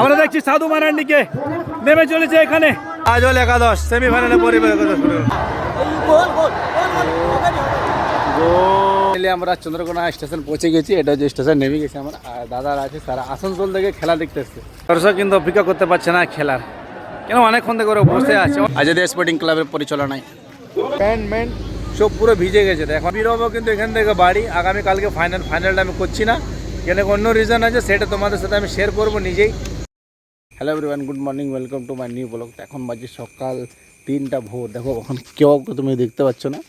আমরা দেখছি সাধু মারান্ডিকে নেমে চলেছে এখানে আজল একাদশ সেমিফাইনালে পরিবার আমরা চন্দ্রকোনা স্টেশন পৌঁছে গেছি। এটা যে স্টেশন নেমে গেছি আমরা, আর দাদারা আছে সারা আসানসোল থেকে খেলা দেখতে এসছে। দর্শক কিন্তু অপেক্ষা করতে পারছে না খেলার, কেন অনেকক্ষণ থেকে ওরা বসে আছে। আজাদী স্পোর্টিং ক্লাবের পরিচালনায় প্যান্ট ম্যান্ট সব পুরো ভিজে গেছে। এখন বেরোবো কিন্তু এখান থেকে বাড়ি। আগামীকালকে ফাইনালটা আমি করছি না, কেন অন্য রিজন আছে, সেটা তোমাদের সাথে আমি শেয়ার করবো নিজেই। Hello everyone, good morning, welcome to my new blog. এখন বাজে সকাল 3টা ভোর। দেখো এখন কেউ তুমি দেখতে পাচ্ছ না,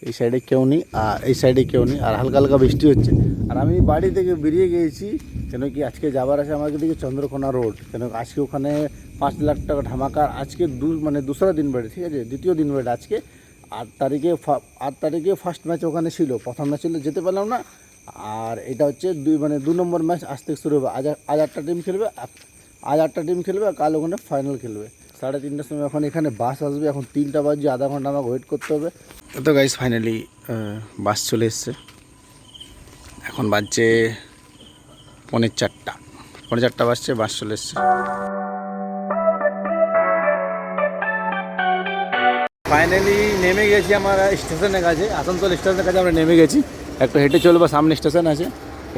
এই সাইডে কেউ নেই আর এই সাইডে কেউ নেই, আর হালকা হালকা বৃষ্টি হচ্ছে। আর আমি বাড়ি থেকে বেরিয়ে গিয়েছি, কেন কি আজকে যাবার আছে আমাকে দিকে চন্দ্রকোনা রোড। কেন আজকে ওখানে 5 লাখ টাকা ধামাকা। আজকে দুসরা দিন বেড়ে, ঠিক আছে, দ্বিতীয় দিন বেড়ে। আজকে 8 তারিখে ফার্স্ট ম্যাচ ওখানে ছিল, প্রথম ম্যাচ ছিল, যেতে পারলাম না। আর এটা হচ্ছে 2 নম্বর ম্যাচ আজ থেকে শুরু হবে। আজ 8টা টিম খেলবে, আর কাল ওখানে ফাইনাল খেলবে 3:30টার সময়। এখন এখানে বাস আসবে, এখন 3টা বাজে, আধা ঘন্টা আমাকে ওয়েট করতে হবে। তো গাইস ফাইনালি বাস চলে এসছে। এখন বাজছে 4:45 বাজছে, বাস চলে এসছে। ফাইনালি নেমে গেছি আমরা স্টেশনের কাছে, আসানসোল স্টেশনের কাছে আমরা নেমে গেছি। একটু হেঁটে চলবো, সামনে স্টেশন আছে,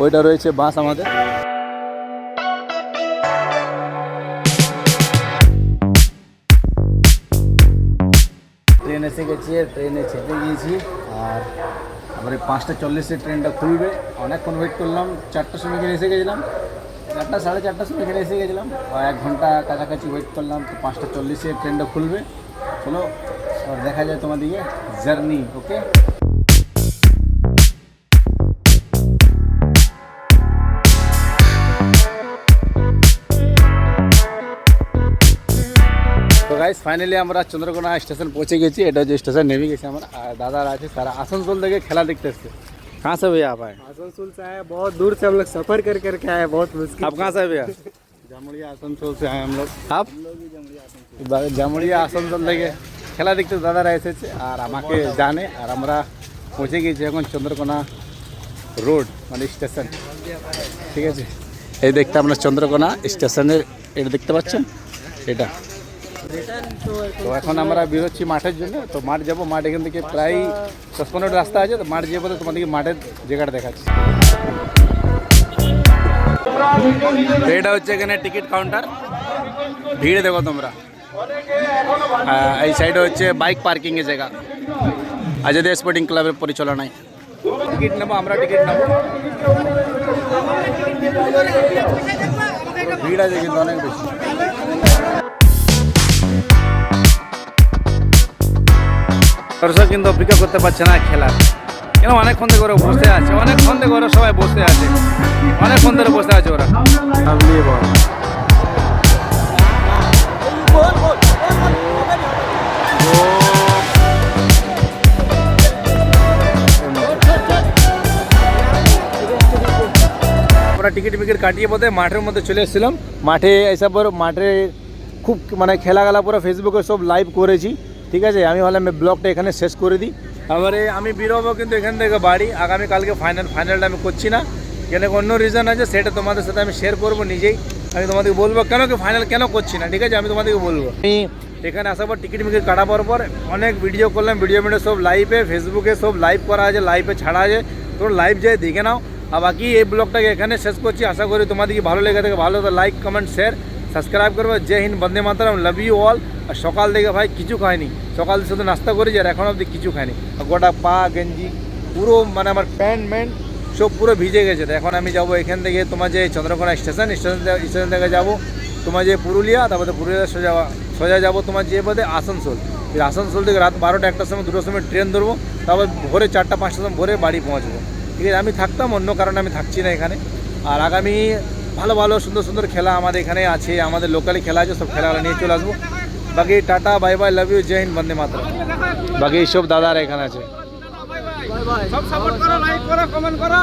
ওইটা রয়েছে বাস আমাদের। ট্রেন এসে গেছে, ট্রেনে চেপে গিয়েছি। আর আমার 5:40 ট্রেনটা খুলবে। অনেকক্ষণ ওয়েট করলাম, 4টার সময় এখানে এসে গেছিলাম, 4:30 সময় এখানে এসে গেছিলাম। 1 ঘন্টা কাছাকাছি ওয়েট করলাম, তো 5:40 ট্রেনটা খুলবে। চলো আর দেখা যায় তোমাদেরকে জার্নি। ওকে, তো গাইস ফাইনালি আমরা চন্দ্রকোনা স্টেশন পৌঁছে গেছি। এটা যে স্টেশন নেমে গেছি আমরা, আর দাদারা আছে সারা আসানসোল থেকে खेला देखते हैं। कहाँ से भैया आप आए? आसनसोल से आए, बहुत दूर से हम लोग सफर कर करके आए, बहुत मुश्किल। आप कहाँ से आए भैया? जामुड़िया आसनसोल से आए हम लोग। आप জামুড়িয়া আসানসোল থেকে খেলা দেখতে দাদারা এসেছে, আর আমাকে জানে। আর আমরা পৌঁছে গেছি এখন চন্দ্রকোনা রোড মানে স্টেশন, ঠিক আছে। এই দেখতে আমরা চন্দ্রকোনা স্টেশনের, এটা দেখতে পাচ্ছেন এটা। তো এখন আমরা বেরোচ্ছি মাঠের জন্য। তো মাঠ যাবো, মাঠ এখান থেকে প্রায় 10-15 মিনিট রাস্তা আছে। তো মাঠ যেয়ে বলে তোমাদেরকে মাঠের জায়গাটা দেখাচ্ছি। এটা হচ্ছে এখানে টিকিট কাউন্টার, ভিড় দেখো তোমরা। এই সাইডে হচ্ছে বাইক পার্কিংয়ের জায়গা, আজাদী স্পোর্টিং ক্লাবের পরিচালনায়। টিকিট নেবো আমরা, টিকিট নেবো। ভিড় আছে কিন্তু অনেক বেশি। দর্শক কিন্তু অপেক্ষা করতে পারছে না খেলার, কেন অনেকক্ষণ থেকে ওরা বসে আছে। অনেকক্ষণ থেকে ওরা সবাই বসে আছে, অনেকক্ষণ ধরে বসে আছে ওরা। আমরা টিকিট কাটিয়ে বোধ মাঠের মধ্যে চলে এসেছিলাম। মাঠে এসে পর মাঠে খুব খেলা পুরো ফেসবুকে সব লাইভ করেছি, ঠিক আছে। আমি ভাবলাম ব্লগটা এখানে শেষ করে দিই। এবারে আমি বেরোবো কিন্তু এখান থেকে বাড়ি। আগামীকালকে ফাইনালটা আমি করছি না, কেন অন্য রিজন আছে, সেটা তোমাদের সাথে আমি শেয়ার করবো নিজেই। আমি তোমাদেরকে বলবো কেন কি ফাইনাল কেন করছি না, ঠিক আছে। আমি তোমাদেরকে বলবো। আমি এখানে আসার পর টিকিট কাটা পর অনেক ভিডিও করলাম, ভিডিও সব লাইভে ফেসবুকে সব লাইভ করা আছে, লাইভে ছাড়া আছে। তোমরা লাইভ যাই দেখে নাও। আর বাকি এই ব্লগটাকে এখানে শেষ করছি। আশা করি তোমাদেরকে ভালো লেগে থাকে। ভালো তো লাইক কমেন্ট শেয়ার সাবস্ক্রাইব করবো। জয় হিন্দ, বন্দে মাতরম, লাভ ইউ অল। আর সকাল থেকে ভাই কিছু খাইনি, সকাল শুধু নাস্তা করেছি, আর এখন অবধি কিছু খাইনি। গোটা পা গেঞ্জি পুরো আমার প্যান্ট ম্যান্ট সব পুরো ভিজে গেছে। তো এখন আমি যাবো এখান থেকে তোমার যে চন্দ্রকোনা স্টেশন থেকে যাবো তোমার যে পুরুলিয়া, তারপরে পুরুলিয়া সোজা যাবো তোমার যে বোধে আসানসোল। আসানসোল থেকে রাত 12টা 1টার সময় 2টোর সময় ট্রেন ধরবো, তারপর ভোরে 4টা 5টার সময় ভোরে বাড়ি পৌঁছবো, ঠিক আছে। আমি থাকতাম, অন্য কারণে আমি থাকছি না এখানে। আর আগামী ভালো ভালো সুন্দর সুন্দর খেলা আমাদের এখানে আছে, আমাদের লোকালি খেলা আছে, সব খেলাগুলো নিয়ে চলে আসবো। বাকি tata, bye bye, love you, Jai Hind, Vande Mataram. বাকি সব দাদারা এখানে আছে। সব সাপোর্ট করো, লাইক করো, কমেন্ট করো।